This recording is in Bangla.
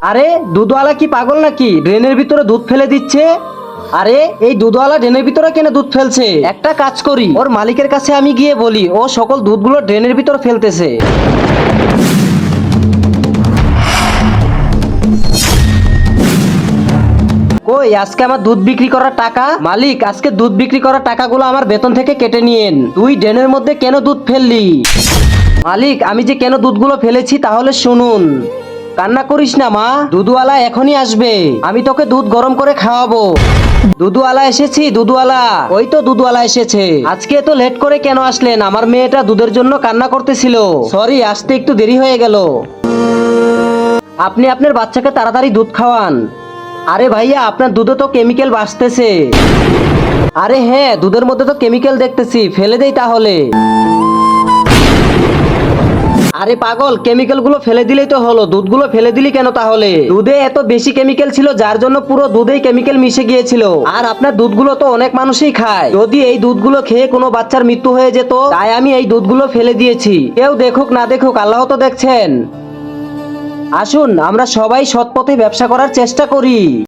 আরে দুধওয়ালা কি পাগল নাকি, ড্রেনের ভিতরে দুধ ফেলে দিচ্ছে। আরে এই দুধওয়ালা ড্রেনের ভিতরে কেন দুধ ফেলছে? একটা কাজ করি, ওর মালিকের কাছে আমি গিয়ে বলি ও সকল দুধগুলো ড্রেনের ভিতর ফেলতেছে। কই আজকে আমার দুধ বিক্রি করার টাকা? মালিক, আজকে দুধ বিক্রি করার টাকাগুলো আমার বেতন থেকে কেটে নিয়েন। তুই ড্রেনের মধ্যে কেন দুধ ফেললি? মালিক, আমি যে কেন দুধগুলো ফেলেছি তাহলে শুনুন। কান্না করিস না মা, দুধওয়ালা এখনই আসবে, আমি তোকে দুধ গরম করে খাওয়াবো। দুধওয়ালা এসেছি, দুধওয়ালা। ওই তো দুধওয়ালা এসেছে। আজকে এত লেট করে কেন আসলেন? আমার মেয়েটা দুধের জন্য কান্না করতেছিল। সরি, আসতে একটু দেরি হয়ে গেল। আপনি আপনার বাচ্চাকে তাড়াতাড়ি দুধ খাওয়ান। আরে ভাইয়া, আপনার দুধে তো কেমিক্যাল ভাসতেছে। আরে হ্যাঁ, দুধের মধ্যে তো কেমিক্যাল দেখতেছি, ফেলে দেই তাহলে। আরে পাগল, কেমিক্যাল গুলো ফেলে দিলেই তো হলো, দুধগুলো ফেলে দিলি কেন তাহলে? দুধে এত বেশি কেমিক্যাল ছিল যার জন্য পুরো দুধেই কেমিক্যাল মিশে গিয়েছিল। আর আপনার দুধগুলো তো অনেক মানুষই খায়, যদি এই দুধগুলো খেয়ে কোনো বাচ্চার মৃত্যু হয়ে যেত, তাই আমি এই দুধগুলো ফেলে দিয়েছি। কেউ দেখুক না দেখুক, আল্লাহ তো দেখছেন। আসুন আমরা সবাই সৎ পথে ব্যবসা করার চেষ্টা করি।